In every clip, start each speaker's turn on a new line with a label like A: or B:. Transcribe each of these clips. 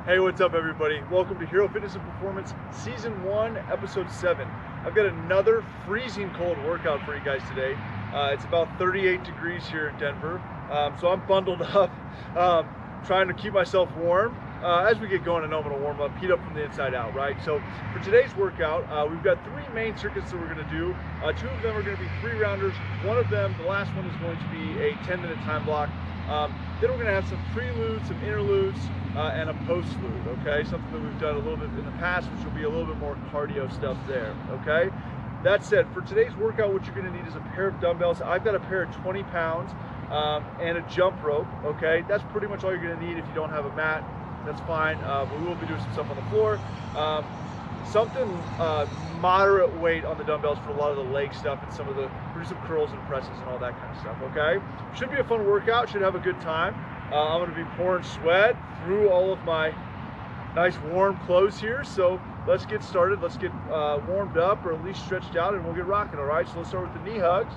A: Hey, what's up everybody? Welcome to H.E.R.O Fitness and Performance Season 1, Episode 7. I've got another freezing cold workout for you guys today. It's about 38 degrees here in Denver, so I'm bundled up, trying to keep myself warm. As we get going, I know I'm going to warm up, heat up from the inside out, right? So for today's workout, we've got 3 main circuits that we're going to do. 2 of them are going to be 3-rounders. One of them, the last one, is going to be a 10-minute time block. Then we're going to have some preludes, some interludes, and a postlude, okay? Something that we've done a little bit in the past, which will be a little bit more cardio stuff there, okay? That said, for today's workout, what you're going to need is a pair of dumbbells. I've got a pair of 20 pounds and a jump rope, okay? That's pretty much all you're going to need. If you don't have a mat, that's fine. But we will be doing some stuff on the floor. Something moderate weight on the dumbbells for a lot of the leg stuff and some of the, do some curls and presses and all that kind of stuff, okay? Should be a fun workout, should have a good time. I'm gonna be pouring sweat through all of my nice warm clothes here, so let's get started. Let's get warmed up, or at least stretched out, and we'll get rocking, all right? So let's start with the knee hugs.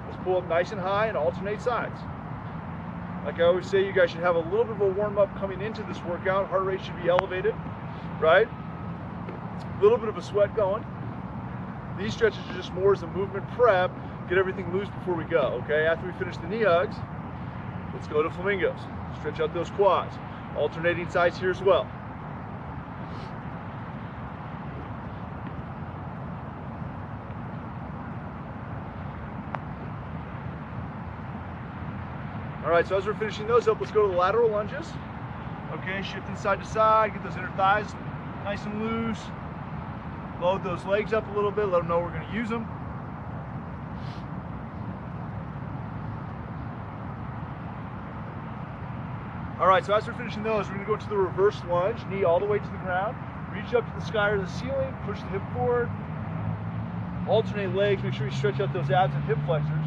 A: Let's pull up nice and high and alternate sides. Like I always say, you guys should have a little bit of a warm up coming into this workout. Heart rate should be elevated, right? A little bit of a sweat going. These stretches are just more as a movement prep, get everything loose before we go, okay? After we finish the knee hugs, let's go to flamingos. Stretch out those quads. Alternating sides here as well. All right, so as we're finishing those up, let's go to the lateral lunges. Okay, shifting side to side, get those inner thighs nice and loose. Load those legs up a little bit, let them know we're gonna use them. All right, so as we're finishing those, we're gonna go to the reverse lunge, knee all the way to the ground, reach up to the sky or the ceiling, push the hip forward, alternate legs, make sure you stretch out those abs and hip flexors.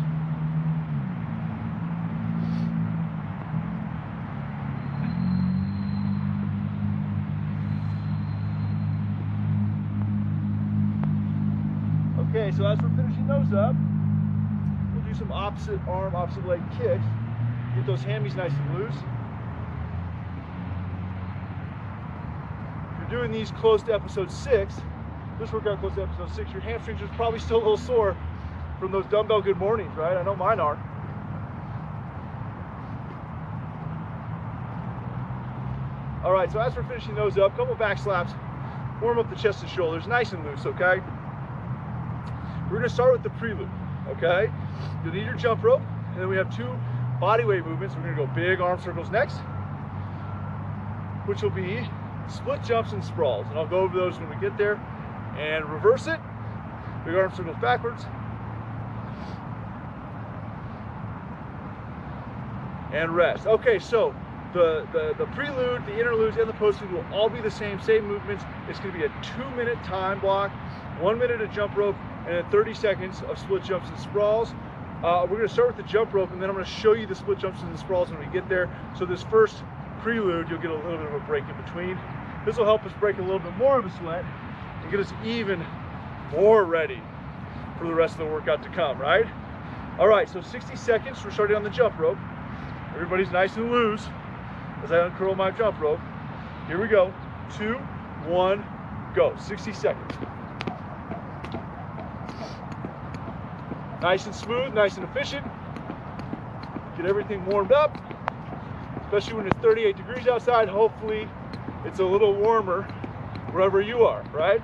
A: Okay, so as we're finishing those up, we'll do some opposite arm, opposite leg kicks. Get those hammies nice and loose. If you're doing these close to episode 6, this workout close to episode 6, your hamstrings are probably still a little sore from those dumbbell good mornings, right? I know mine are. All right, so as we're finishing those up, couple back slaps, warm up the chest and shoulders, nice and loose, okay? We're gonna start with the prelude, okay? You'll need your jump rope, and then we have 2 body weight movements. We're gonna go big arm circles next, which will be split jumps and sprawls. And I'll go over those when we get there. And reverse it, big arm circles backwards. And rest. Okay, so the prelude, the interludes, and the postlude will all be the same movements. It's gonna be a 2-minute time block, 1 minute of jump rope, and then 30 seconds of split jumps and sprawls. We're going to start with the jump rope, and then I'm going to show you the split jumps and the sprawls when we get there. So this first prelude, you'll get a little bit of a break in between. This will help us break a little bit more of a sweat and get us even more ready for the rest of the workout to come, right? All right, so 60 seconds. We're starting on the jump rope. Everybody's nice and loose as I uncurl my jump rope. Here we go. 2, 1, go. 60 seconds. Nice and smooth, nice and efficient. Get everything warmed up, especially when it's 38 degrees outside. Hopefully it's a little warmer wherever you are, right?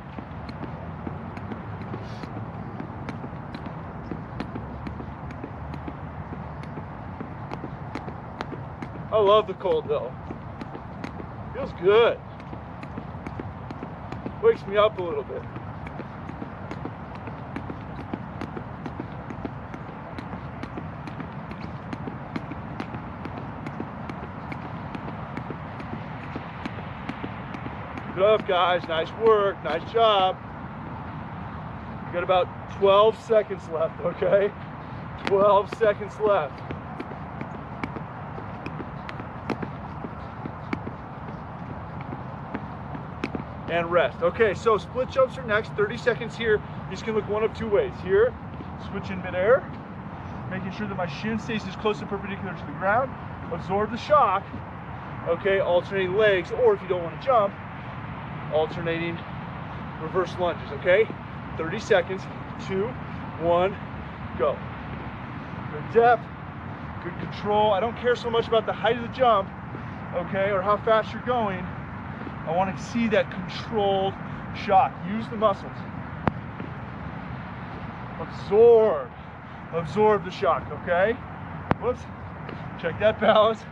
A: I love the cold though. Feels good. Wakes me up a little bit. Good up, guys. Nice work. Nice job. You got about 12 seconds left, okay? 12 seconds left. And rest. Okay, so split jumps are next. 30 seconds here. These can look one of 2 ways. Here, switch in midair, making sure that my shin stays as close and perpendicular to the ground. Absorb the shock. okay, alternating legs, or if you don't want to jump, alternating reverse lunges, okay? 30 seconds, 2, 1, go. Good depth, good control. I don't care so much about the height of the jump, okay, or how fast you're going. I want to see that controlled shock. Use the muscles. Absorb the shock, okay? Whoops, check that balance.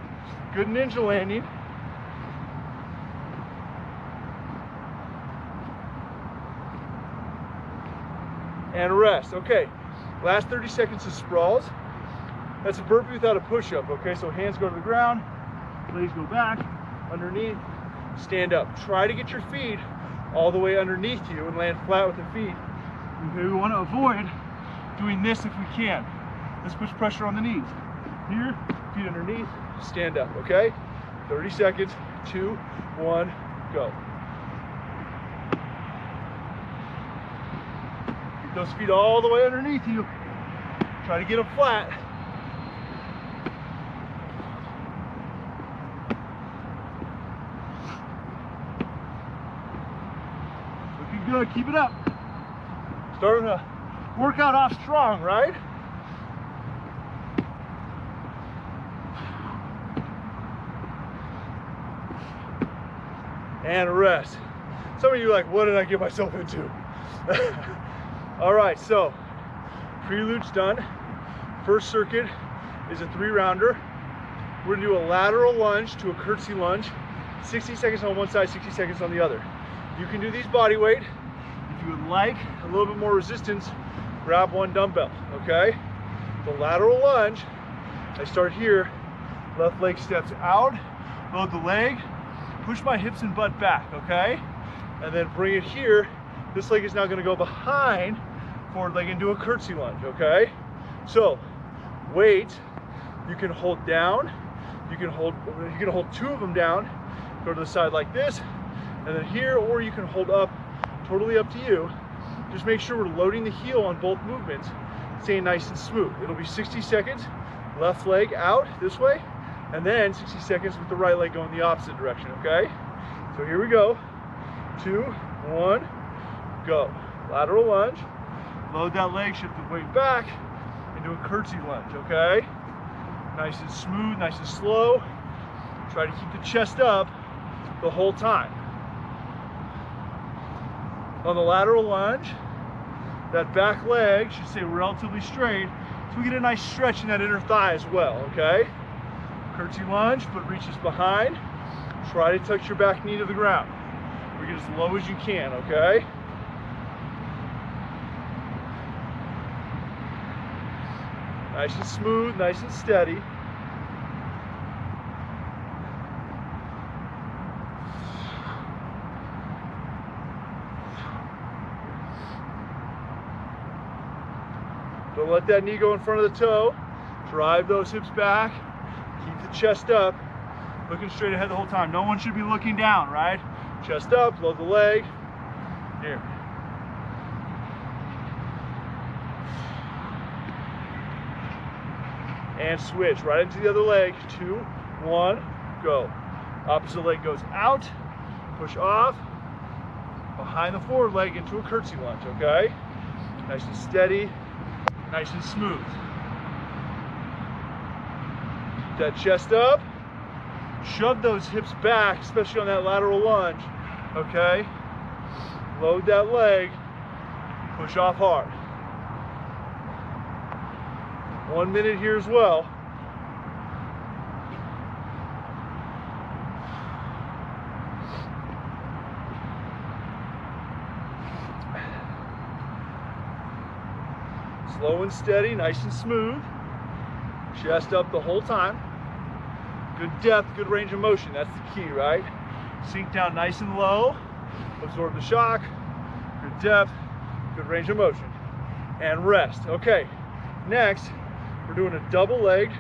A: Good ninja landing. And rest, okay. Last 30 seconds of sprawls. That's a burpee without a push-up, okay? So hands go to the ground, legs go back, underneath, stand up. Try to get your feet all the way underneath you and land flat with the feet. Okay, we want to avoid doing this if we can. This puts pressure on the knees. Here, feet underneath, stand up, okay? 30 seconds, 2, 1, go. Get those feet all the way underneath you. Try to get them flat. Looking good, keep it up. Starting to work out off strong, right? And rest. Some of you are like, what did I get myself into? All right, so Prelude's done. First circuit is a 3-rounder. We're gonna do a lateral lunge to a curtsy lunge. 60 seconds on one side, 60 seconds on the other. You can do these body weight. If you would like a little bit more resistance, grab one dumbbell, okay? The lateral lunge, I start here, left leg steps out, load the leg, push my hips and butt back, okay? And then bring it here. This leg is now gonna go behind forward leg into a curtsy lunge, okay? So, weight, you can hold down, you can hold 2 of them down, go to the side like this, and then here, or you can hold up, totally up to you. Just make sure we're loading the heel on both movements, staying nice and smooth. It'll be 60 seconds, left leg out this way, and then 60 seconds with the right leg going the opposite direction, okay? So here we go. 2, 1, go. Lateral lunge. Load that leg, shift the weight back into a curtsy lunge, okay? Nice and smooth, nice and slow. Try to keep the chest up the whole time. On the lateral lunge, that back leg should stay relatively straight, so we get a nice stretch in that inner thigh as well, okay? Curtsy lunge, foot reaches behind. Try to touch your back knee to the ground. Bring it as low as you can, okay? Nice and smooth, nice and steady. Don't let that knee go in front of the toe. Drive those hips back. Keep the chest up. Looking straight ahead the whole time. No one should be looking down, right? Chest up, load the leg. Here. And switch right into the other leg. 2, 1, go. Opposite leg goes out, push off, behind the forward leg into a curtsy lunge, okay? Nice and steady, nice and smooth. Keep that chest up. Shove those hips back, especially on that lateral lunge, okay? Load that leg, push off hard. 1 minute here as well. Slow and steady, nice and smooth. Chest up the whole time. Good depth, good range of motion, that's the key, right? Sink down nice and low, absorb the shock, good depth, good range of motion, and rest. Okay, next, we're doing a double-legged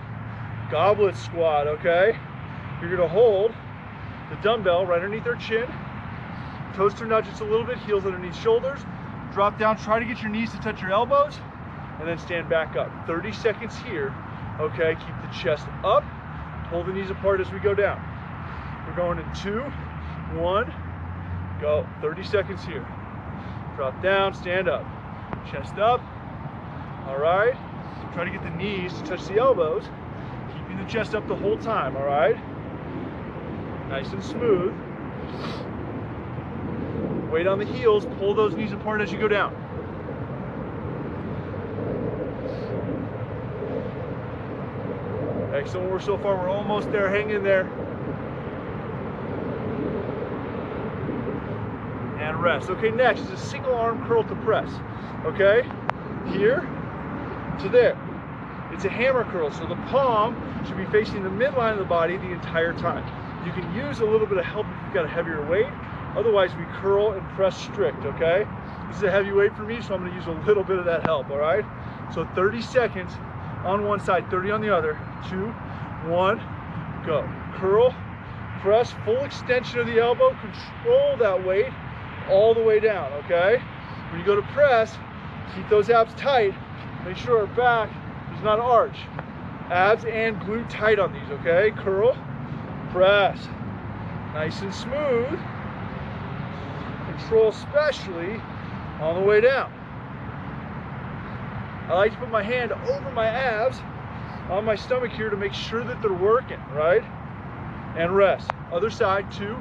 A: goblet squat, okay? You're gonna hold the dumbbell right underneath our chin, toes turn out just a little bit, heels underneath shoulders, drop down, try to get your knees to touch your elbows, and then stand back up. 30 seconds here, okay? Keep the chest up, pull the knees apart as we go down. We're going in 2, 1, go. 30 seconds here. Drop down, stand up. Chest up. All right. Try to get the knees to touch the elbows. Keeping the chest up the whole time, all right? Nice and smooth. Weight on the heels, pull those knees apart as you go down. Excellent work so far, we're almost there, hang in there. And rest. Okay, next is a single arm curl to press. Okay, here to there. It's a hammer curl, so the palm should be facing the midline of the body the entire time. You can use a little bit of help if you've got a heavier weight. Otherwise, we curl and press strict, okay? This is a heavy weight for me, so I'm gonna use a little bit of that help, all right? So 30 seconds on one side, 30 on the other. 2, 1, go. Curl, press, full extension of the elbow, control that weight all the way down, okay? When you go to press, keep those abs tight. Make sure our back does not arch. Abs and glute tight on these, okay? Curl, press, nice and smooth. Control especially on the way down. I like to put my hand over my abs on my stomach here to make sure that they're working, right? And rest. Other side, 2,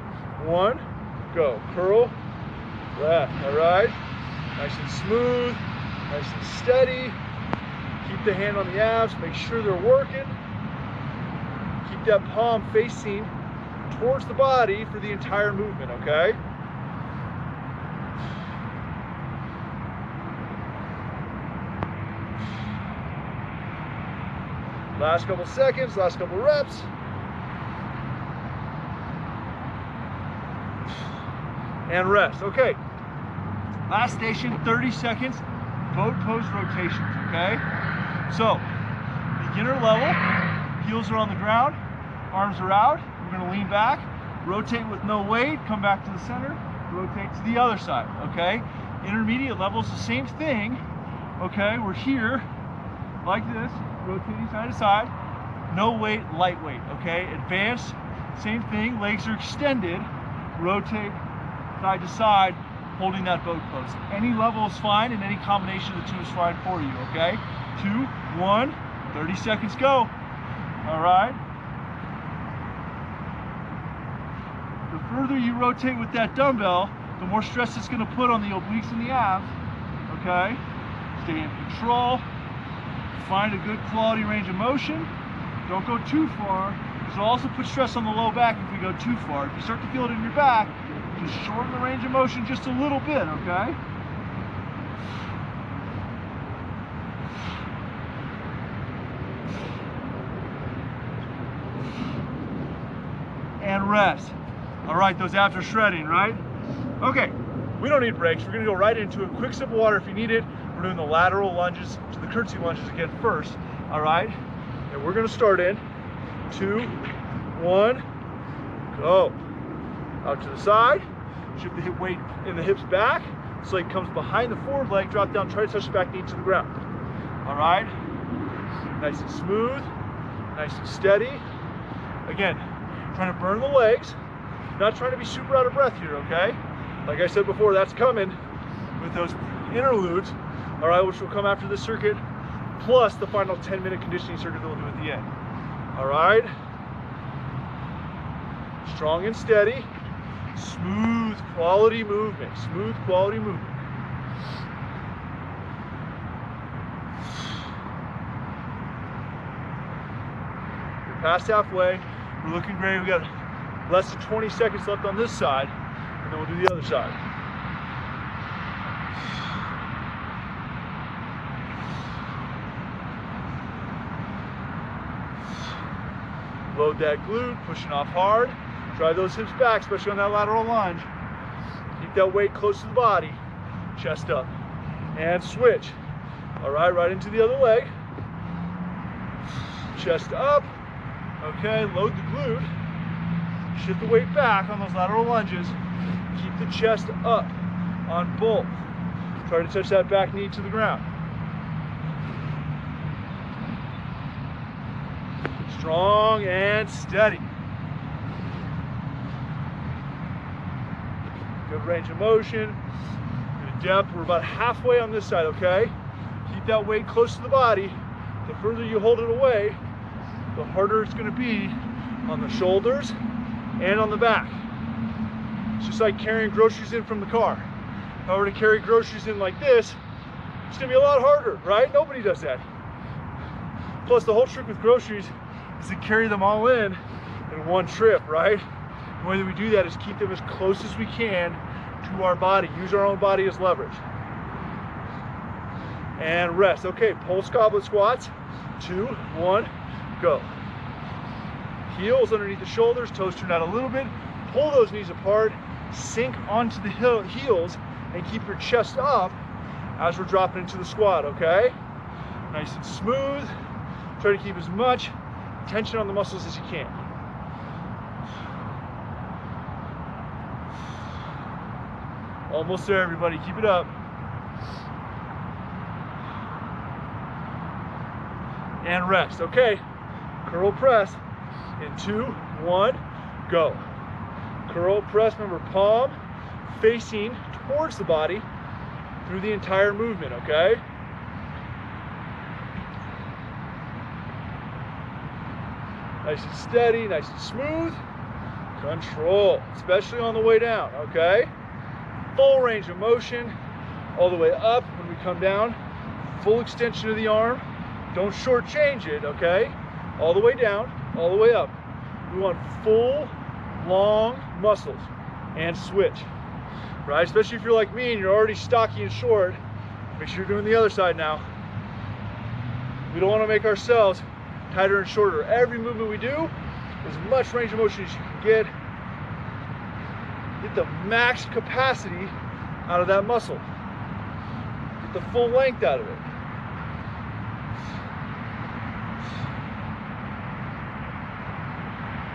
A: 1, go. Curl, rest, all right? Nice and smooth, nice and steady. Keep the hand on the abs, make sure they're working. Keep that palm facing towards the body for the entire movement, okay? Last couple seconds, last couple reps. And rest. Okay. Last station, 30 seconds, boat pose rotations, okay? So, beginner level, heels are on the ground, arms are out. We're gonna lean back, rotate with no weight, come back to the center, rotate to the other side, okay? Intermediate level is the same thing, okay? We're here, like this, rotating side to side, no weight, lightweight, okay? Advanced, same thing, legs are extended, rotate side to side, holding that boat pose. Any level is fine, and any combination of the two is fine for you, okay? 2, 1, 30 seconds, go. All right? The further you rotate with that dumbbell, the more stress it's gonna put on the obliques and the abs, okay? Stay in control. Find a good quality range of motion. Don't go too far, because it'll also put stress on the low back if we go too far. If you start to feel it in your back, just shorten the range of motion just a little bit, okay? And rest. All right, those abs are shredding, right? Okay, we don't need breaks. We're gonna go right into a quick sip of water if you need it. We're doing the lateral lunges, the curtsy lunges again first, all right? And we're gonna start in 2, 1, go. Out to the side, shift the hip weight in the hips back. This leg comes behind the forward leg, drop down, try to touch the back knee to the ground. All right? Nice and smooth, nice and steady. Again, trying to burn the legs, not trying to be super out of breath here, okay? Like I said before, that's coming with those interludes, all right, which will come after this circuit, plus the final 10-minute conditioning circuit that we'll do at the end. All right? Strong and steady, smooth quality movement, smooth quality movement. You're past halfway, we're looking great. We got less than 20 seconds left on this side, and then we'll do the other side. Load that glute, pushing off hard. Drive those hips back, especially on that lateral lunge. Keep that weight close to the body. Chest up. And switch. All right, right into the other leg. Chest up. Okay, load the glute. Shift the weight back on those lateral lunges. Keep the chest up on both. Try to touch that back knee to the ground. Strong and steady. Good range of motion, good depth. We're about halfway on this side, okay? Keep that weight close to the body. The further you hold it away, the harder it's gonna be on the shoulders and on the back. It's just like carrying groceries in from the car. If I were to carry groceries in like this, it's gonna be a lot harder, right? Nobody does that. Plus, the whole trick with groceries is to carry them all in one trip, right? The way that we do that is keep them as close as we can to our body. Use our own body as leverage. And rest. Okay, pulse goblet squats. 2, 1, go. Heels underneath the shoulders, toes turned out a little bit. Pull those knees apart, sink onto the heels, and keep your chest up as we're dropping into the squat, okay? Nice and smooth. Try to keep as much tension on the muscles as you can. Almost there, everybody. Keep it up. And rest. Okay. Curl press in 2, 1, go. Curl press. Remember, palm facing towards the body through the entire movement, okay? Nice and steady, nice and smooth. Control, especially on the way down, okay? Full range of motion all the way up. When we come down, full extension of the arm. Don't shortchange it, okay? All the way down, all the way up. We want full, long muscles and switch, right? Especially if you're like me and you're already stocky and short, make sure you're doing the other side now. We don't want to make ourselves tighter and shorter. Every movement we do, as much range of motion as you can get. Get the max capacity out of that muscle. Get the full length out of it.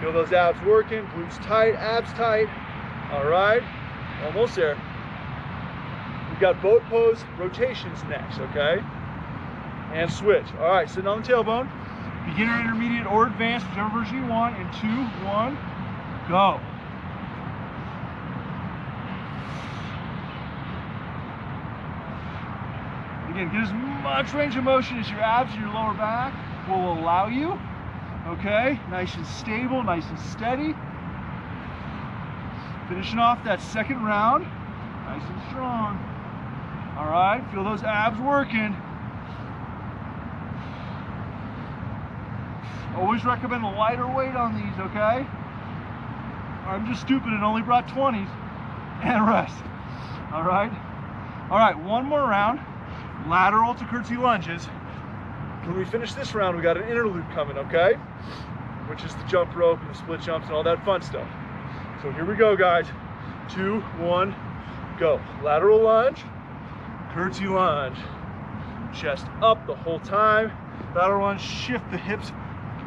A: Feel those abs working, glutes tight, abs tight. All right, almost there. We've got boat pose rotations next, okay? And switch. All right, sitting on the tailbone. Beginner, intermediate, or advanced, whichever version you want. In 2, 1, go. Again, get as much range of motion as your abs and your lower back will allow you. Okay, nice and stable, nice and steady. Finishing off that second round, nice and strong. All right, feel those abs working. Always recommend a lighter weight on these, okay? I'm just stupid and only brought 20s. And rest. All right? All right, one more round. Lateral to curtsy lunges. When we finish this round, we got an interlude coming, okay? Which is the jump rope and the split jumps and all that fun stuff. So here we go, guys. 2, 1, go. Lateral lunge, curtsy lunge. Chest up the whole time. Lateral lunge, shift the hips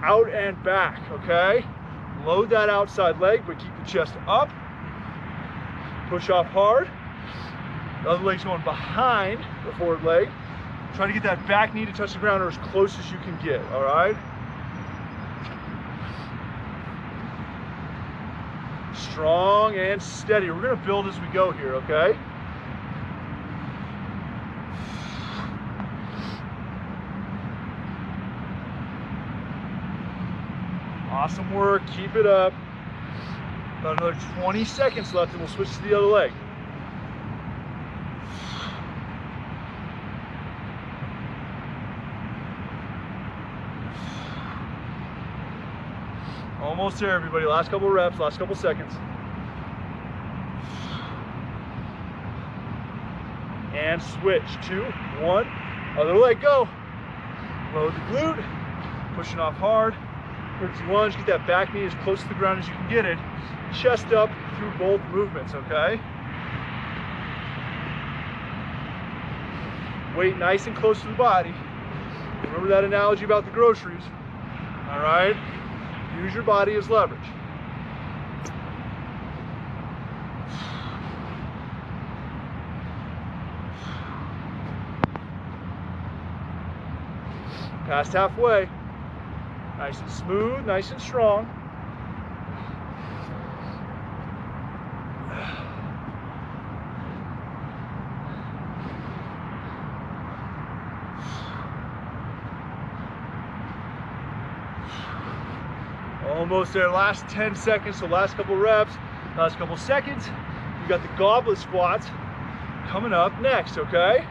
A: out and back, okay? Load that outside leg, but keep the chest up. Push off hard. The other leg's going behind the forward leg. Try to get that back knee to touch the ground or as close as you can get, all right? Strong and steady. We're gonna build as we go here, okay? Awesome work, keep it up. About another 20 seconds left and we'll switch to the other leg. Almost there, everybody. Last couple reps, last couple seconds. And switch. 2, 1, other leg, go. Load the glute, pushing off hard. Curtsy lunge, get that back knee as close to the ground as you can get it. Chest up through both movements, okay? Weight nice and close to the body. Remember that analogy about the groceries, all right? Use your body as leverage. Past halfway. Nice and smooth, nice and strong. Almost there, last 10 seconds, so last couple reps, last couple seconds. You got the goblet squats coming up next, okay?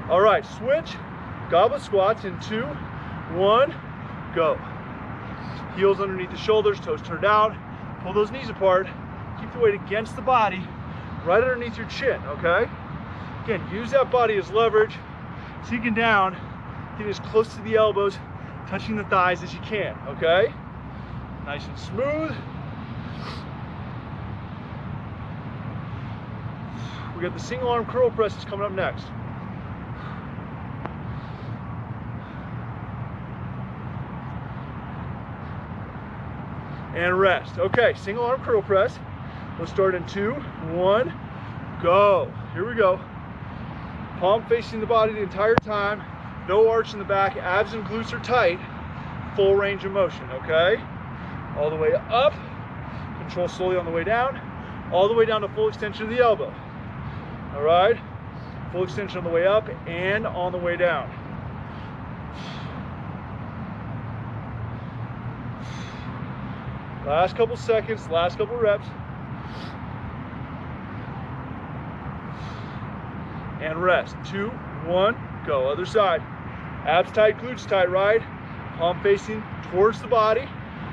A: All right, switch, goblet squats in 2, 1, go. Heels underneath the shoulders, toes turned out. Pull those knees apart. Keep the weight against the body, right underneath your chin, okay? Again, use that body as leverage. Sinking down, get as close to the elbows, touching the thighs as you can, okay? Nice and smooth. We got the single arm curl presses coming up next. And rest. Okay, single arm curl press. We'll start in 2, 1, go. Here we go. Palm facing the body the entire time. No arch in the back. Abs and glutes are tight. Full range of motion, okay? All the way up. Control slowly on the way down. All the way down to full extension of the elbow. All right? Full extension on the way up and on the way down. Last couple seconds, last couple reps. And rest. 2, 1, go. Other side. Abs tight, glutes tight, right? Palm facing towards the body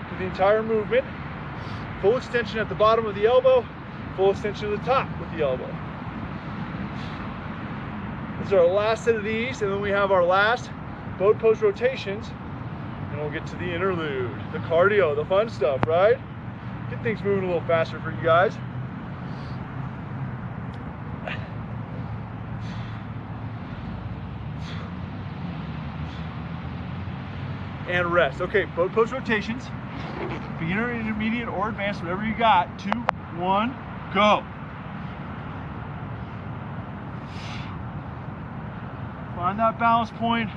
A: for the entire movement. Full extension at the bottom of the elbow, full extension at the top with the elbow. This is our last set of these, and then we have our last boat pose rotations, and we'll get to the interlude, the cardio, the fun stuff, right? Get things moving a little faster for you guys. And rest. Okay, boat pose rotations. Beginner, intermediate, or advanced, whatever you got. 2, 1, go. Find that balance point.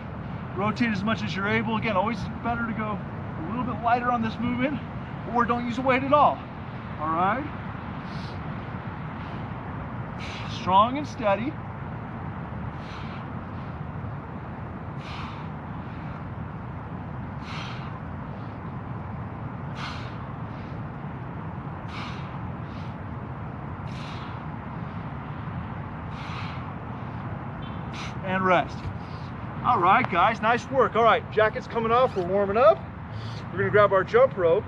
A: Rotate as much as you're able. Again, always better to go a little bit lighter on this movement, or don't use a weight at all. All right? Strong and steady. And rest. All right, guys, nice work. All right, jacket's coming off, we're warming up. We're gonna grab our jump rope,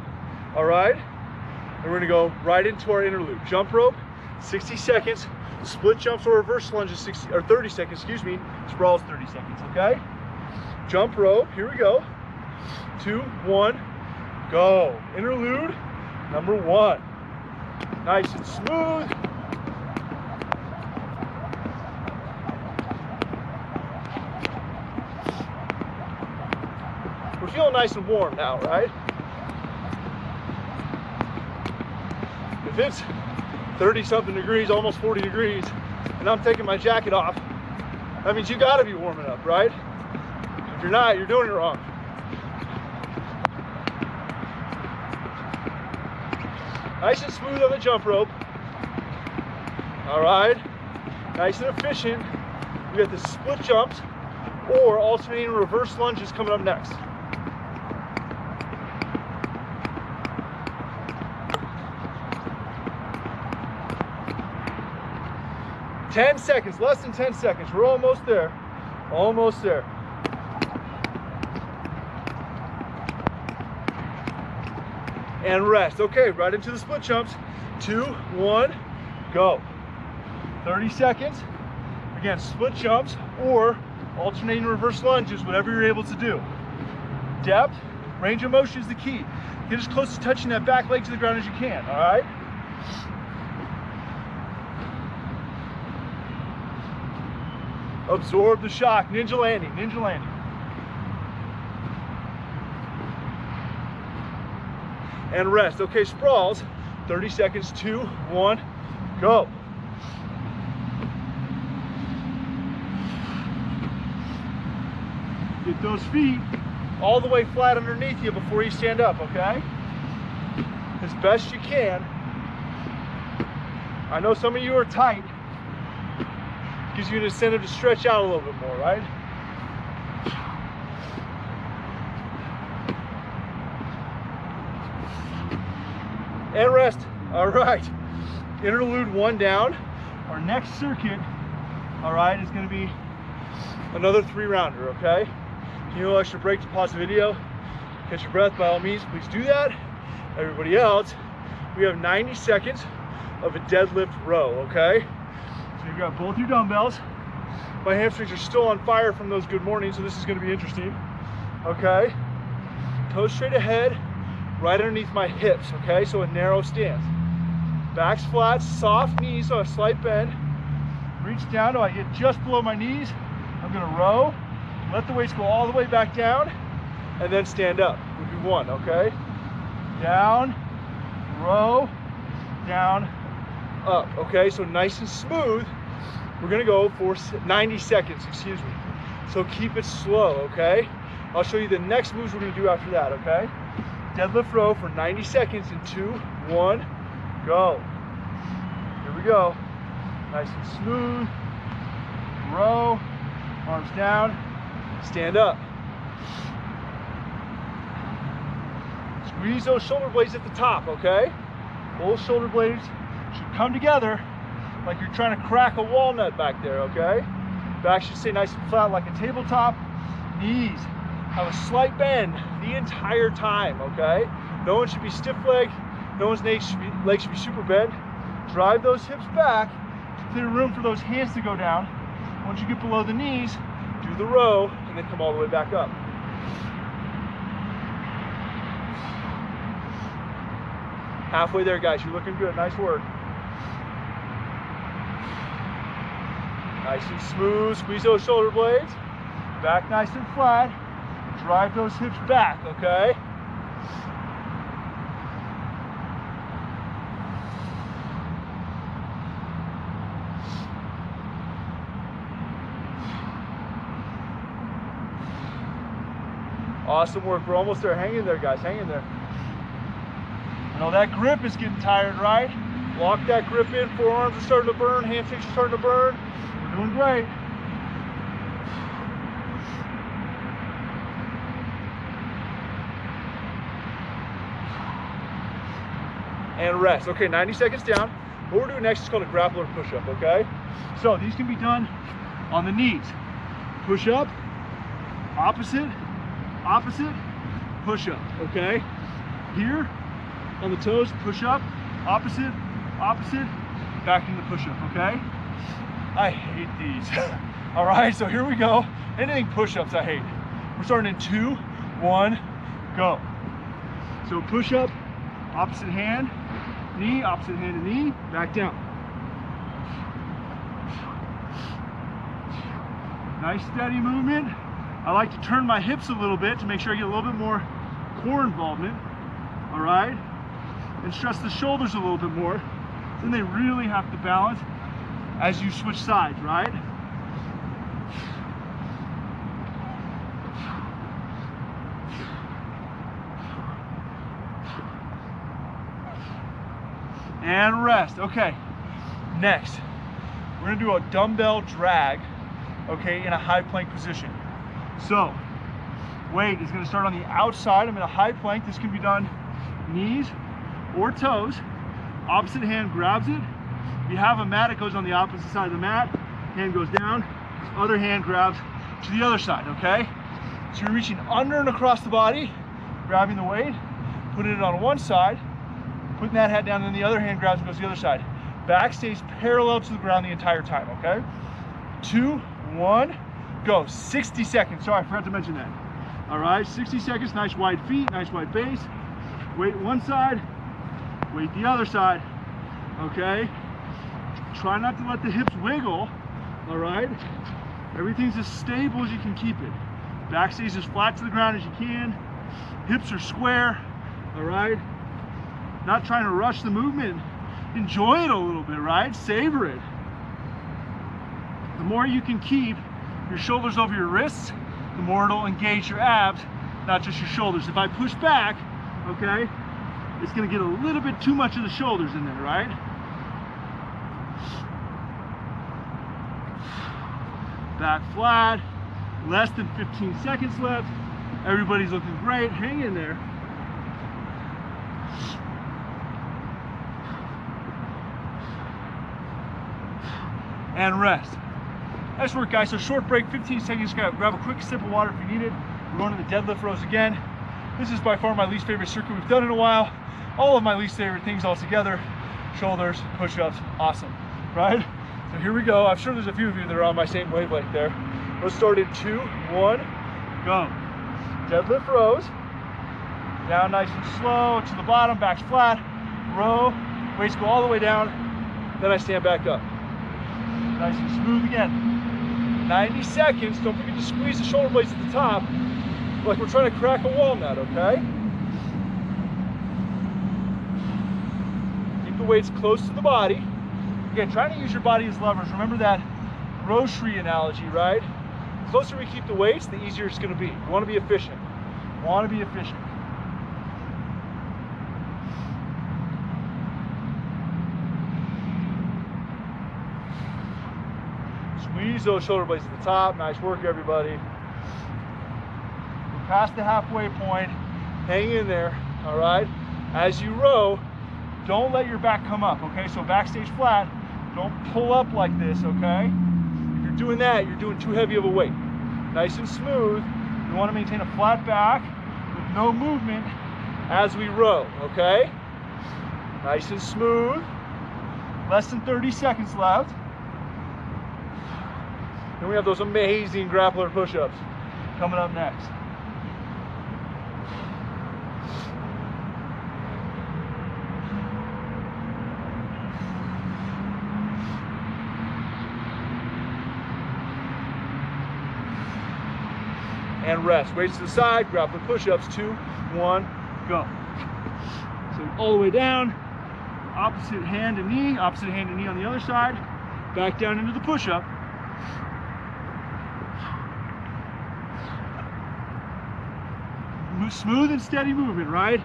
A: all right? And we're gonna go right into our interlude. Jump rope, 60 seconds. Split jumps or reverse lunges, 30 seconds, excuse me. Sprawls, 30 seconds, okay? Jump rope, here we go. 2, 1, go. Interlude, number 1. Nice and smooth. We're feeling nice and warm now, right? If it's 30-something degrees, almost 40 degrees, and I'm taking my jacket off, that means you gotta be warming up, right? If you're not, you're doing it wrong. Nice and smooth on the jump rope. All right, nice and efficient. We got the split jumps or alternating reverse lunges coming up next. Ten seconds, less than 10 seconds. We're almost there. Almost there. And rest. Okay, right into the split jumps. 2, 1, go. 30 seconds. Again, split jumps or alternating reverse lunges, whatever you're able to do. Depth, range of motion is the key. Get as close to touching that back leg to the ground as you can, all right? Absorb the shock. Ninja landing, ninja landing. And rest. Okay, sprawls. 30 seconds, 2, 1, go. Get those feet all the way flat underneath you before you stand up, okay? As best you can. I know some of you are tight. Gives you an incentive to stretch out a little bit more, right? and rest. All right, interlude 1 down. Our next circuit, all right, is gonna be another 3-rounder, okay? If you need a little extra break to pause the video, catch your breath, by all means, please do that. Everybody else, we have 90 seconds of a deadlift row, okay? So you've got both your dumbbells. My hamstrings are still on fire from those good mornings, so this is gonna be interesting, okay? Toes straight ahead, right underneath my hips, okay? So a narrow stance. Back's flat, soft knees, so a slight bend. Reach down till I get just below my knees. I'm gonna row, let the weights go all the way back down, and then stand up. Would be 1, okay? Down, row, down, up, okay? So nice and smooth. We're gonna go for 90 seconds, excuse me. So keep it slow, okay? I'll show you the next moves we're gonna do after that, okay? Deadlift row for 90 seconds in 2, 1, go. Here we go. Nice and smooth. Row, arms down, stand up. Squeeze those shoulder blades at the top, okay? Both shoulder blades should come together like you're trying to crack a walnut back there, okay? Back should stay nice and flat like a tabletop. Knees have a slight bend the entire time, okay? No one should be stiff legged. No one's legs should be super bent. Drive those hips back to clear room for those hands to go down. Once you get below the knees, do the row and then come all the way back up. Halfway there, guys. You're looking good. Nice work. Nice and smooth. Squeeze those shoulder blades. Back nice and flat. Drive those hips back, okay? Awesome work. We're almost there. Hang in there, guys. Hang in there. I know that grip is getting tired, right? Lock that grip in. Forearms are starting to burn. Hamstrings are starting to burn. We're doing great. And rest. Okay, 90 seconds down. What we're doing next is called a grappler push-up, okay? So these can be done on the knees. Push up, opposite, opposite, push up, okay? Here, on the toes, push up, opposite, opposite, back into push up, okay? I hate these. All right, so here we go. Anything push-ups I hate. We're starting in 2, 1, go. So push up, opposite hand, knee, opposite hand to knee, back down. Nice steady movement. I like to turn my hips a little bit to make sure I get a little bit more core involvement, all right? And stress the shoulders a little bit more. Then they really have to balance as you switch sides, right? And rest. Okay, next, we're gonna do a dumbbell drag, okay, in a high plank position. So, weight is gonna start on the outside. I'm in a high plank. This can be done knees or toes. Opposite hand grabs it. If you have a mat, it goes on the opposite side of the mat. Hand goes down, other hand grabs to the other side, okay? So you're reaching under and across the body, grabbing the weight, putting it on one side, putting that head down, and then the other hand grabs and goes to the other side. Back stays parallel to the ground the entire time, okay? 2, 1, go. 60 seconds. Sorry, I forgot to mention that. All right, 60 seconds, nice wide feet, nice wide base. Weight one side, weight the other side, okay? Try not to let the hips wiggle, all right? Everything's as stable as you can keep it. Back stays as flat to the ground as you can. Hips are square, all right? Not trying to rush the movement. Enjoy it a little bit, right? Savor it. The more you can keep your shoulders over your wrists, the more it'll engage your abs, not just your shoulders. If I push back, okay, it's gonna get a little bit too much of the shoulders in there, right? Back flat, less than 15 seconds left. Everybody's looking great, hang in there. and rest. Nice work, guys. So short break, 15 seconds. Grab a quick sip of water if you need it. We're going to the deadlift rows again. This is by far my least favorite circuit we've done in a while. All of my least favorite things all together. Shoulders, push-ups, awesome, right? So here we go. I'm sure there's a few of you that are on my same wavelength there. Let's start in 2, 1, go. Deadlift rows. Down nice and slow to the bottom, back's flat. Row, weights go all the way down. Then I stand back up. Nice and smooth again. 90 seconds. Don't forget to squeeze the shoulder blades at the top like we're trying to crack a walnut, okay? Keep the weights close to the body. Again, trying to use your body as levers. Remember that grocery analogy, right? The closer we keep the weights, the easier it's going to be. You want to be efficient. You want to be efficient. Squeeze those shoulder blades at the top. Nice work, everybody. We're past the halfway point. Hang in there, all right? As you row, don't let your back come up, okay? So backstage flat, don't pull up like this, okay? If you're doing that, you're doing too heavy of a weight. Nice and smooth. You want to maintain a flat back with no movement as we row, okay? Nice and smooth. Less than 30 seconds left. Then we have those amazing grappler push-ups coming up next. And rest. Weights to the side, grappler push-ups, 2, 1, go. So all the way down, opposite hand and knee on the other side, back down into the push-up. Smooth and steady movement, right?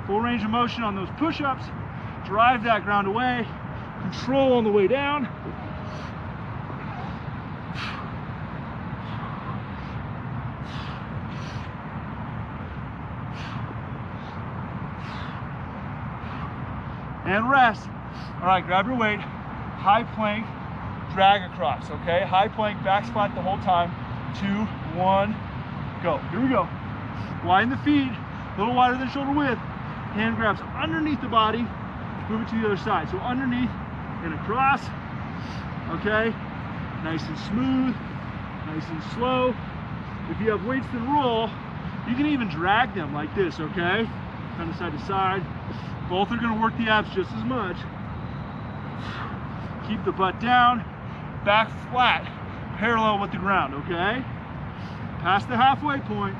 A: Full range of motion on those push-ups. Drive that ground away. Control on the way down. And rest. All right, grab your weight. High plank, drag across, okay? High plank, back flat the whole time. 2, 1, go. Here we go. Widen the feet, a little wider than shoulder width. Hand grabs underneath the body, move it to the other side. So underneath and across, okay? Nice and smooth, nice and slow. If you have weights that roll, you can even drag them like this, okay? Kind of side to side. Both are gonna work the abs just as much. Keep the butt down, back flat, parallel with the ground, okay? Past the halfway point.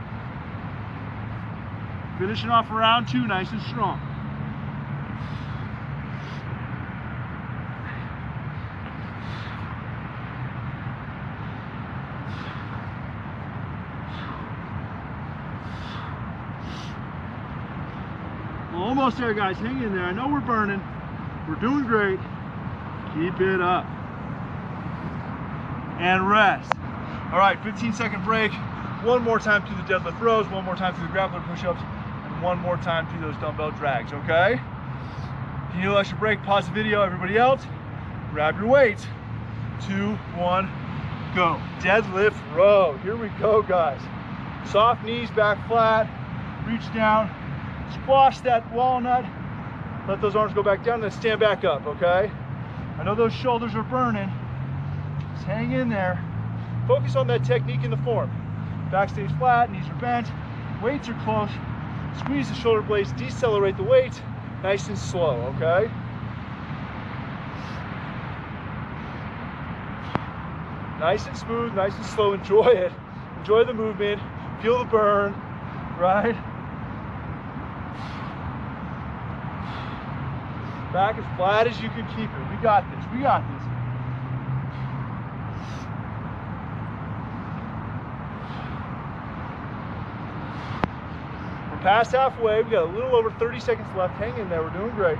A: Finishing off round 2 nice and strong. Almost there, guys. Hang in there. I know we're burning. We're doing great. Keep it up. And rest. All right, 15-second break. One more time through the deadlift rows, one more time through the grappler push-ups, and one more time through those dumbbell drags, okay? If you need a extra break, pause the video. Everybody else, grab your weights. 2, 1, go. Deadlift row. Here we go, guys. Soft knees, back flat. Reach down. Squash that walnut. Let those arms go back down, then stand back up, okay? I know those shoulders are burning. Just hang in there. Focus on that technique and the form. Backstage flat, knees are bent, weights are close. Squeeze the shoulder blades, decelerate the weight, nice and slow, okay? Nice and smooth, nice and slow, enjoy it. Enjoy the movement, feel the burn, right? Back as flat as you can keep it. We got this, we got this. We're past halfway, we got a little over 30 seconds left. Hang in there, we're doing great.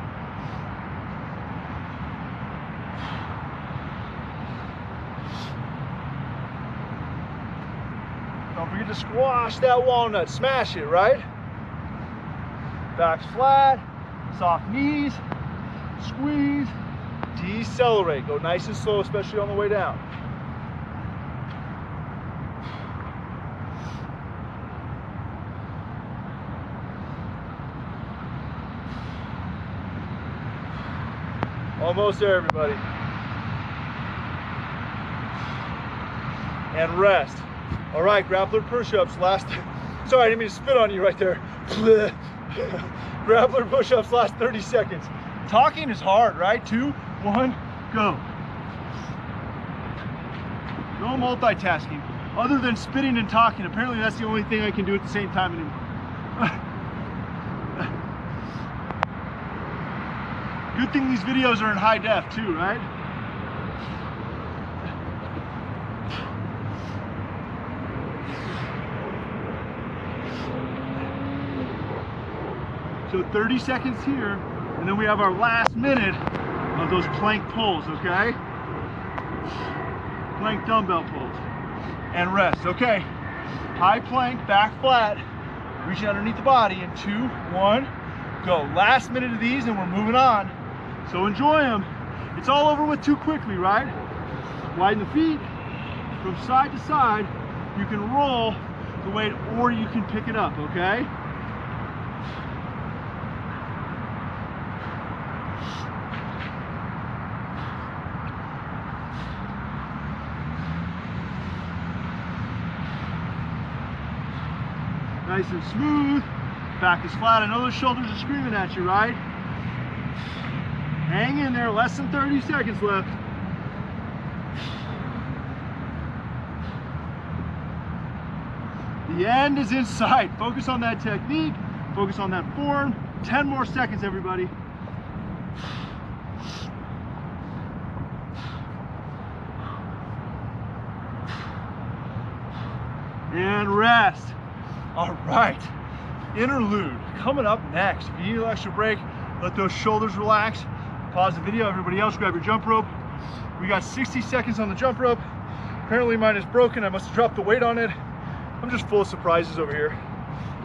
A: Don't forget to squash that walnut, smash it, right? Back's flat, soft knees, squeeze, decelerate. Go nice and slow, especially on the way down. Almost there, everybody. And rest. All right, grappler push-ups. Sorry, I didn't mean to spit on you right there. Grappler push-ups last 30 seconds. Talking is hard, right? 2, 1, go. No multitasking. Other than spitting and talking, apparently that's the only thing I can do at the same time anymore. Good thing these videos are in high def too, right? So 30 seconds here, and then we have our last minute of those plank pulls, okay? Plank dumbbell pulls. And rest, okay? High plank, back flat, reaching underneath the body in 2, 1, go. Last minute of these and we're moving on. So enjoy them. It's all over with too quickly, right? Widen the feet from side to side. You can roll the weight or you can pick it up, okay? Nice and smooth. Back is flat. I know those shoulders are screaming at you, right? Hang in there, less than 30 seconds left. The end is in sight. Focus on that technique, focus on that form. 10 more seconds, everybody. And rest. All right, interlude coming up next. If you need a little extra break, let those shoulders relax. Pause the video, everybody else grab your jump rope. We got 60 seconds on the jump rope. Apparently mine is broken. I must have dropped the weight on it. I'm just full of surprises over here.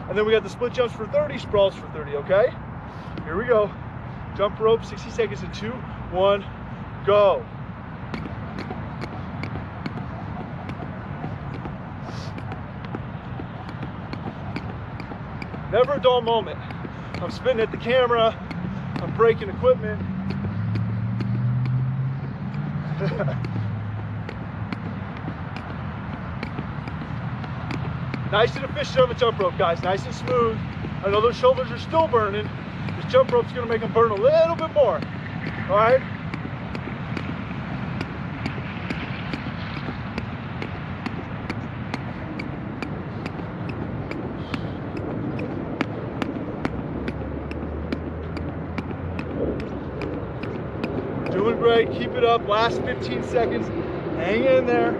A: And then we got the split jumps for 30, sprawls for 30, okay? Here we go. Jump rope, 60 seconds in 2, 1, go. Never a dull moment. I'm spinning at the camera. I'm breaking equipment. Nice and efficient on the jump rope, guys. Nice and smooth. I know those shoulders are still burning. This jump rope's gonna make them burn a little bit more. All right? Doing great, keep it up. Last 15 seconds, hang in there.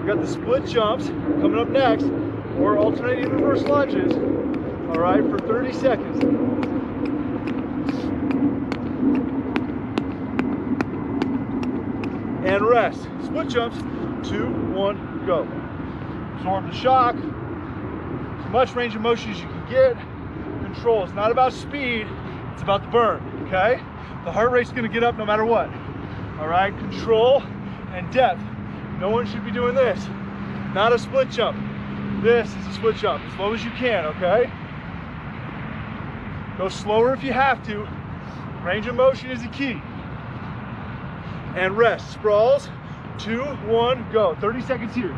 A: We got the split jumps coming up next, or alternating reverse lunges, all right, for 30 seconds. And rest. Split jumps, 2, 1, go. Absorb the shock, as much range of motion as you can get. Control, it's not about speed, it's about the burn, okay? The heart rate's gonna get up no matter what. All right, control and depth. No one should be doing this. Not a split jump. This is a split jump, as low as you can, okay? Go slower if you have to. Range of motion is the key. And rest, sprawls, 2, 1, go. 30 seconds here.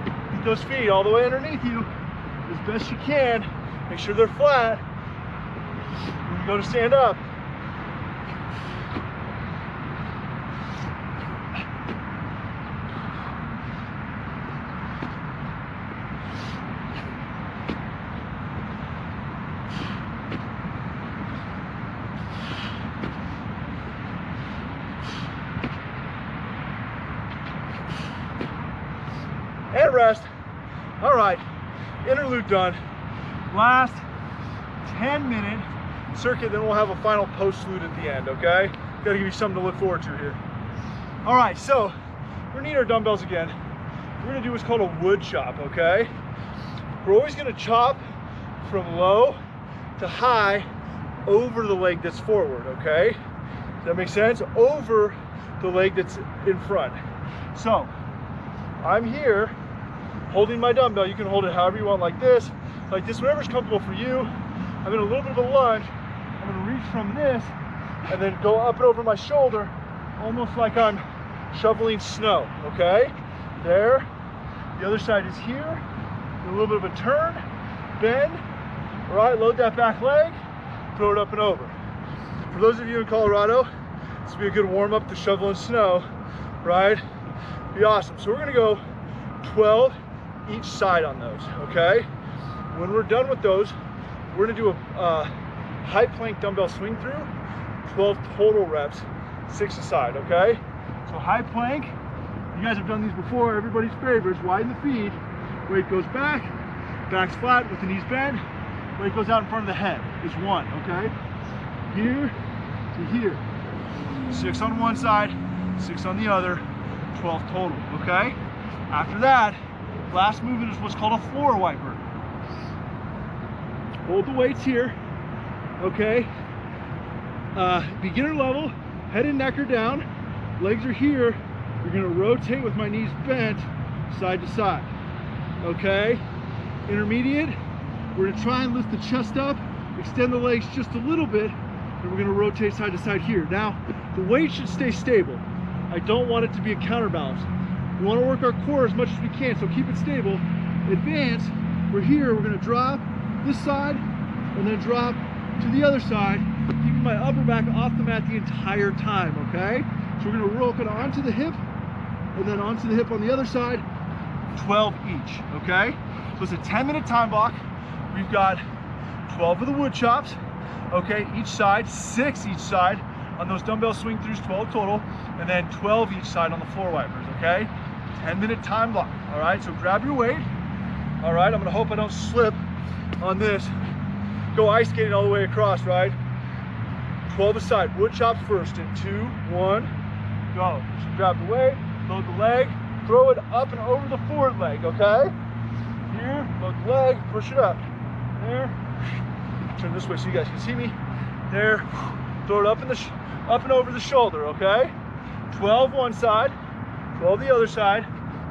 A: Get those feet all the way underneath you as best you can. Make sure they're flat. When you go to stand up, and rest. All right, interlude done. Last 10-minute circuit, then we'll have a final postlude at the end, okay? Gotta give you something to look forward to here. All right, so we're gonna need our dumbbells again. We're gonna do what's called a wood chop, okay? We're always gonna chop from low to high over the leg that's forward, okay? Does that make sense? Over the leg that's in front. So I'm here holding my dumbbell. You can hold it however you want, like this, whatever's comfortable for you. I'm in a little bit of a lunge. I'm gonna reach from this and then go up and over my shoulder, almost like I'm shoveling snow, okay? There. The other side is here. A little bit of a turn, bend. All right, load that back leg, throw it up and over. For those of you in Colorado, this would be a good warm up to shoveling snow, right? Be awesome. So we're gonna go 12 each side on those, okay? When we're done with those, we're gonna do a high plank dumbbell swing through, 12 total reps, 6 a side, okay? So high plank, you guys have done these before, everybody's favorites, widen the feet, weight goes back, back's flat with the knees bent, weight goes out in front of the head, is 1, okay? Here to here, 6 on one side, 6 on the other, 12 total, okay? After that, last movement is what's called a floor wiper. Hold the weights here, okay? Beginner level, head and neck are down, legs are here. You're gonna rotate with my knees bent side to side, okay? Intermediate, we're gonna try and lift the chest up, extend the legs just a little bit, and we're gonna rotate side to side here. Now, the weight should stay stable. I don't want it to be a counterbalance. We wanna work our core as much as we can, so keep it stable. Advance, we're here, we're gonna drop this side, and then drop to the other side, keeping my upper back off the mat the entire time, okay? So we're gonna roll it onto the hip, and then onto the hip on the other side, 12 each, okay? So it's a 10-minute time block. We've got 12 of the wood chops, okay, each side, 6 each side on those dumbbell swing throughs, 12 total, and then 12 each side on the floor wipers, okay? 10-minute time block, all right? So grab your weight, all right? I'm gonna hope I don't slip on this. Go ice skating all the way across, right? 12 a side, wood chops first in 2, 1, go. So grab the weight, load the leg, throw it up and over the forward leg, okay? Here, load the leg, push it up. There, turn this way so you guys can see me. There, throw it up and over the shoulder, okay? 12 one side, 12 the other side,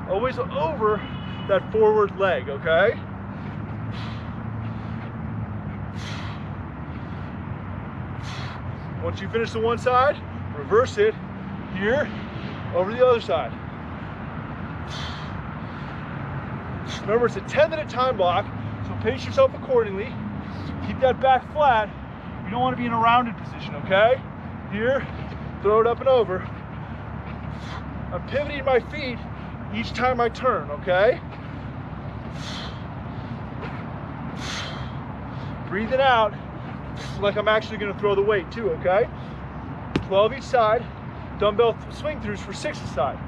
A: always over that forward leg, okay? Once you finish the one side, reverse it here, over the other side. Remember, it's a 10-minute time block, so pace yourself accordingly. Keep that back flat. You don't want to be in a rounded position, okay? Here, throw it up and over. I'm pivoting my feet each time I turn, okay? Breathe it out like I'm actually going to throw the weight too, okay? 12 each side, dumbbell swing throughs for 6 a side.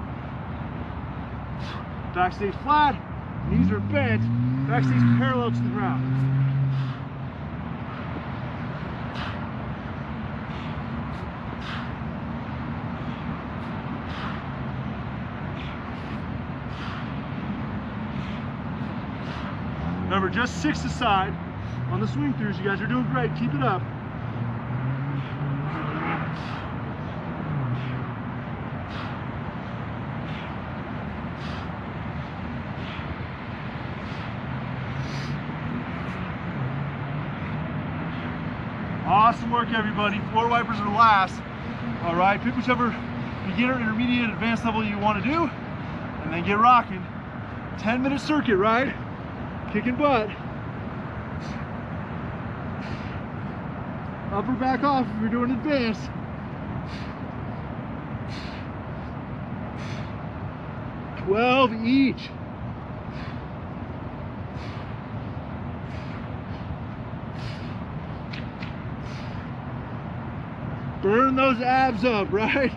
A: Back stays flat, knees are bent, back stays parallel to the ground. Remember, just 6 a side on the swing throughs. You guys are doing great. Keep it up. Awesome work, everybody. Floor wipers are last. All right, pick whichever beginner, intermediate, advanced level you want to do, and then get rocking. 10-minute circuit, right? Kicking butt. Upper back off if you're doing advanced. $12 each. Burn those abs up, right?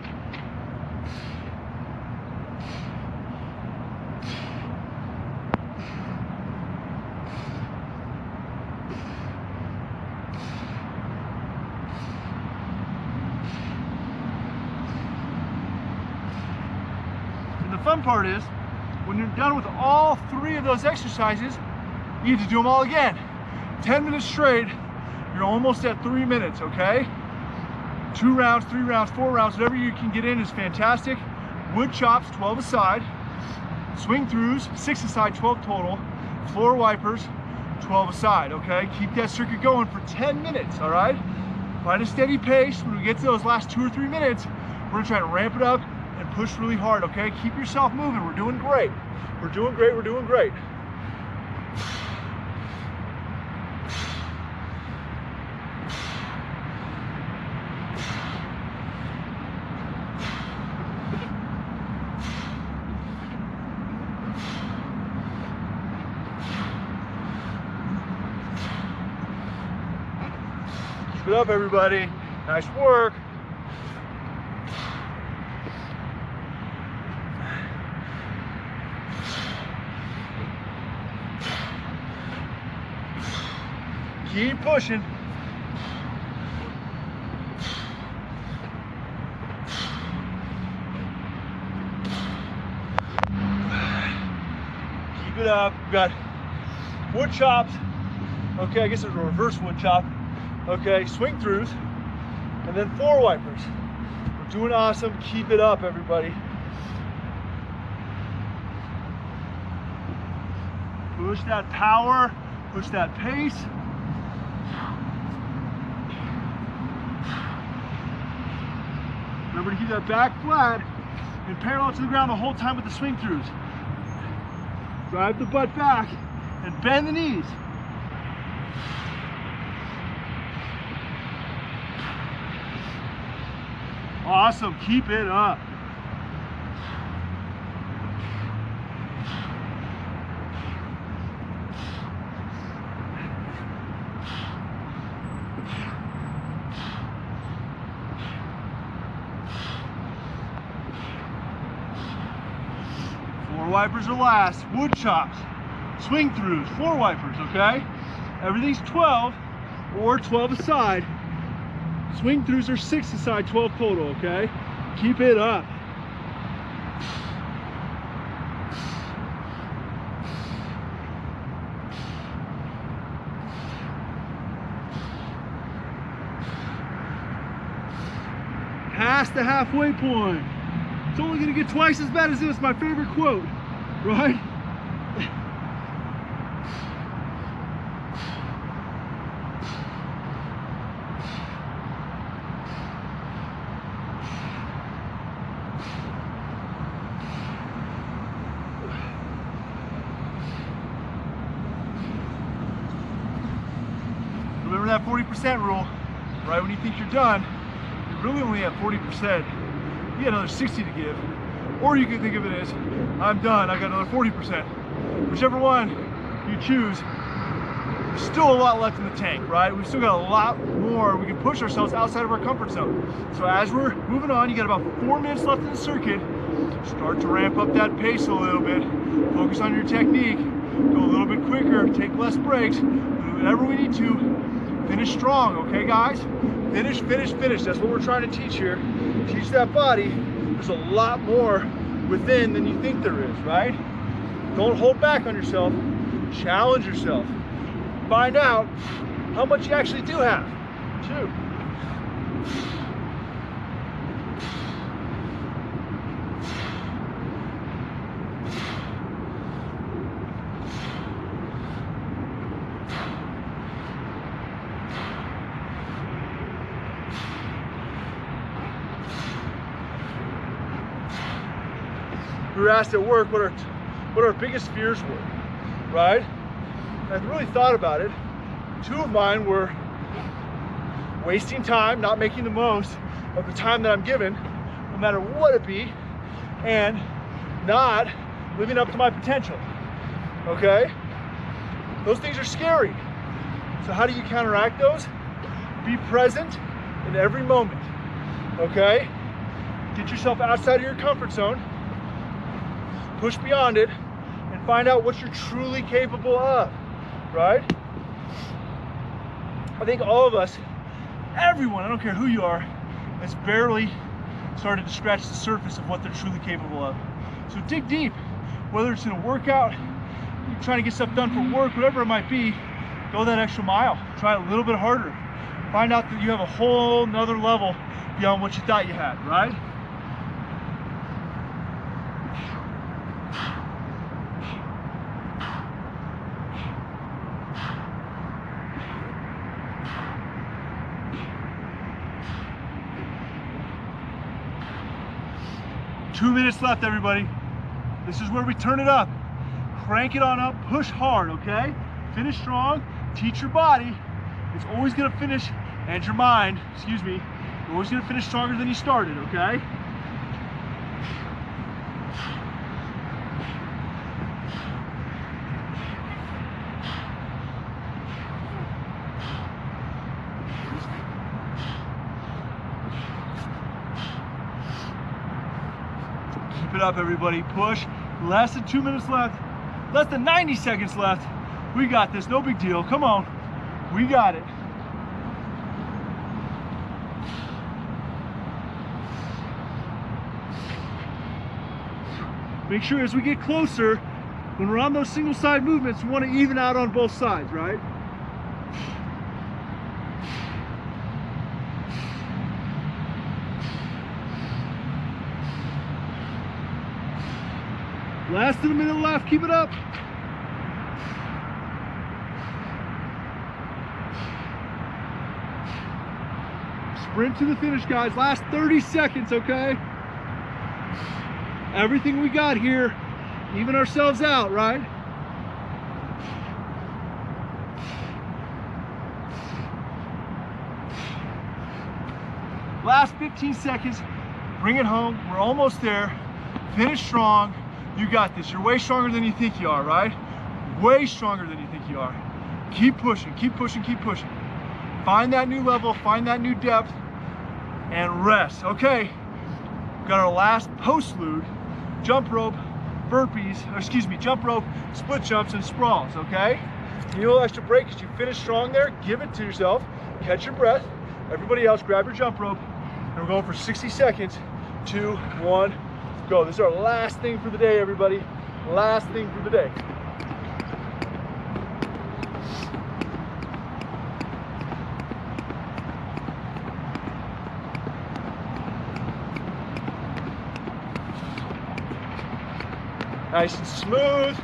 A: Fun part is, when you're done with all 3 of those exercises, you need to do them all again. 10 minutes straight, you're almost at 3 minutes, okay? 2 rounds, 3 rounds, 4 rounds, whatever you can get in is fantastic. Wood chops, 12 a side. Swing throughs, 6 a side, 12 total. Floor wipers, 12 a side, okay? Keep that circuit going for 10 minutes, all right? Find a steady pace. When we get to those last 2 or 3 minutes, we're gonna try to ramp it up and push really hard, okay? Keep yourself moving. We're doing great. We're doing great, we're doing great. Keep it up, everybody. Nice work. Keep pushing. Keep it up. We've got wood chops. Okay, I guess it's a reverse wood chop. Okay, swing throughs, and then floor wipers. We're doing awesome. Keep it up, everybody. Push that power, push that pace. Remember to keep that back flat and parallel to the ground the whole time with the swing throughs. Drive the butt back and bend the knees. Awesome, keep it up. Floor wipers are last. Wood chops, swing throughs, floor wipers, okay? Everything's 12 or 12 a side. Swing throughs are 6 a side, 12 total, okay? Keep it up. Past the halfway point. It's only gonna get twice as bad as this, my favorite quote, right? Remember that 40% rule, right? When you think you're done, you really only have 40%. You got another 60 to give. Or you can think of it as, I'm done, I got another 40%. Whichever one you choose, there's still a lot left in the tank, right? We've still got a lot more. We can push ourselves outside of our comfort zone. So as we're moving on, you got about 4 minutes left in the circuit. Start to ramp up that pace a little bit. Focus on your technique. Go a little bit quicker, take less breaks, do whatever we need to. Finish strong, okay guys? Finish, finish, finish. That's what we're trying to teach here. Teach that body there's a lot more within than you think there is, right? Don't hold back on yourself. Challenge yourself. Find out how much you actually do have, too. We were asked at work what our biggest fears were, right? And I really thought about it. 2 of mine were wasting time, not making the most of the time that I'm given, no matter what it be, and not living up to my potential, okay? Those things are scary. So how do you counteract those? Be present in every moment, okay? Get yourself outside of your comfort zone, push beyond it, and find out what you're truly capable of, right? I think all of us, everyone, I don't care who you are, has barely started to scratch the surface of what they're truly capable of. So dig deep, whether it's in a workout, you're trying to get stuff done for work, whatever it might be, go that extra mile, try a little bit harder. Find out that you have a whole nother level beyond what you thought you had, right? Two minutes left, everybody. This is where we turn it up. Crank it on up, push hard, okay? Finish strong, teach your body. It's always gonna finish, and your mind, excuse me, you're always gonna finish stronger than you started, okay? Keep it up, everybody. Push. Less than 2 minutes left. Less than 90 seconds left. We got this. No big deal. Come on. We got it. Make sure as we get closer, when we're on those single side movements, we want to even out on both sides, right? Less than a minute left, keep it up. Sprint to the finish, guys. Last 30 seconds, okay? Everything we got here, even ourselves out, right? Last 15 seconds, bring it home. We're almost there. Finish strong. You got this. You're way stronger than you think you are, right? Way stronger than you think you are. Keep pushing, keep pushing, keep pushing. Find that new level, find that new depth, and rest. Okay, got our last postlude, jump rope, burpees, or excuse me, jump rope, split jumps, and sprawls, okay? You need a little extra break because you finished strong there. Give it to yourself, catch your breath. Everybody else, grab your jump rope, and we're going for 60 seconds. 2, 1, go. This is our last thing for the day, everybody. Last thing for the day. Nice and smooth.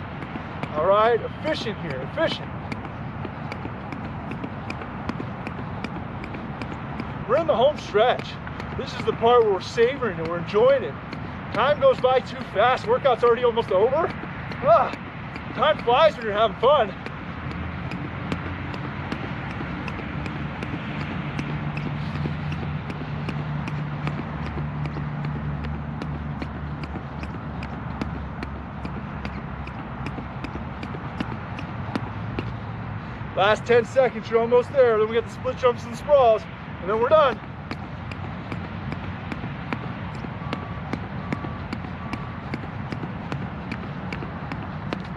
A: All right, efficient here, efficient. We're in the home stretch. This is the part where we're savoring and we're enjoying it. Time goes by too fast. Workout's already almost over. Time flies when you're having fun. Last 10 seconds, you're almost there. Then we got the split jumps and sprawls, and then we're done.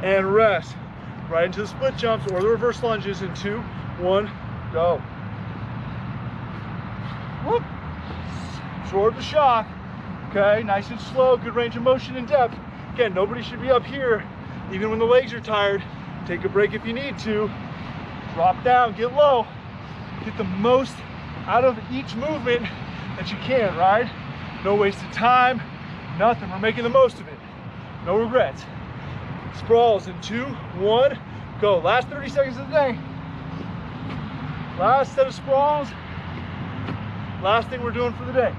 A: And rest. Right into the split jumps or the reverse lunges in 2, 1, go. Whoop. Absorb the shock. Okay, nice and slow, good range of motion and depth. Again, nobody should be up here, even when the legs are tired. Take a break if you need to. Drop down, get low. Get the most out of each movement that you can, right? No wasted time, nothing. We're making the most of it. No regrets. Sprawls in 2, 1, go. Last 30 seconds of the day. Last set of sprawls. Last thing we're doing for the day.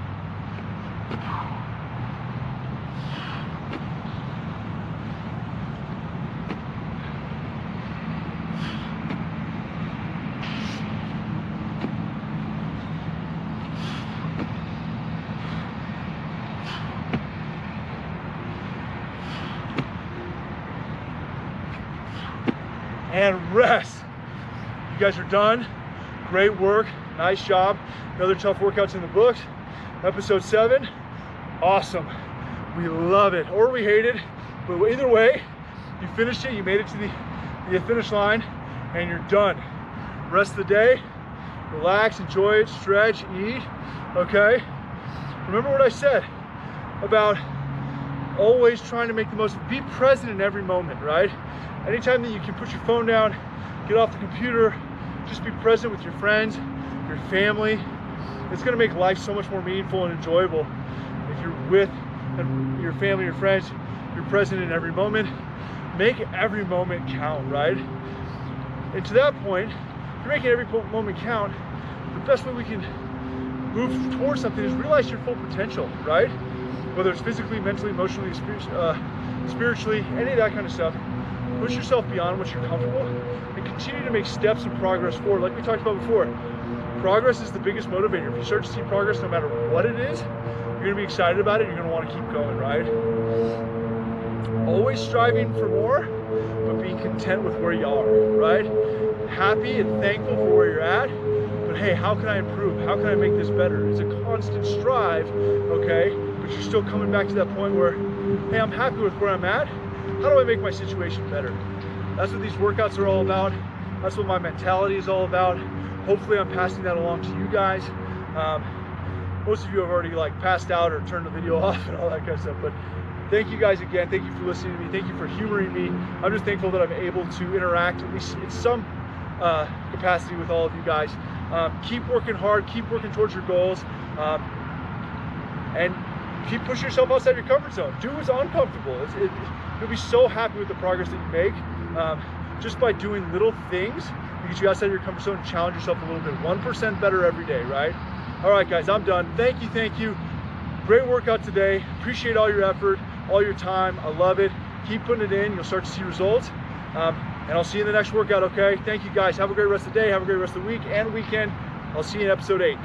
A: And rest. You guys are done. Great work. Nice job. Another tough workouts in the books. Episode 7. Awesome. We love it or we hate it, but either way, you finished it. You made it to the finish line, and you're done. Rest of the day. Relax, enjoy it, stretch, eat. Okay. Remember what I said about always trying to make the most. Be present in every moment, right? Anytime that you can put your phone down, get off the computer, just be present with your friends, your family, It's gonna make life so much more meaningful and enjoyable if you're with your family, your friends, you're present in every moment. Make every moment count, right? And to that point, if you're making every moment count, the best way we can move towards something is realize your full potential, right? Whether it's physically, mentally, emotionally, spiritually, any of that kind of stuff. Push yourself beyond what you're comfortable and continue to make steps and progress forward. Like we talked about before, progress is the biggest motivator. If you start to see progress, no matter what it is, you're gonna be excited about it, you're gonna wanna keep going, right? Always striving for more, but being content with where you are, right? Happy and thankful for where you're at, but hey, how can I improve? How can I make this better? It's a constant strive, okay? But you're still coming back to that point where, hey, I'm happy with where I'm at. How do I make my situation better? That's what these workouts are all about. That's what my mentality is all about. Hopefully I'm passing that along to you guys. Most of you have already like passed out or turned the video off and all that kind of stuff, but thank you guys again. Thank you for listening to me. Thank you for humoring me. I'm just thankful that I'm able to interact, at least in some capacity, with all of you guys. Keep working hard, keep working towards your goals, and keep pushing yourself outside your comfort zone. Do what's uncomfortable. You'll be so happy with the progress that you make just by doing little things to get you outside your comfort zone and challenge yourself a little bit. 1% better every day, right? All right, guys, I'm done. Thank you. Great workout today. Appreciate all your effort, all your time. I love it. Keep putting it in. You'll start to see results. And I'll see you in the next workout, okay? Thank you, guys. Have a great rest of the day. Have a great rest of the week and weekend. I'll see you in episode 8.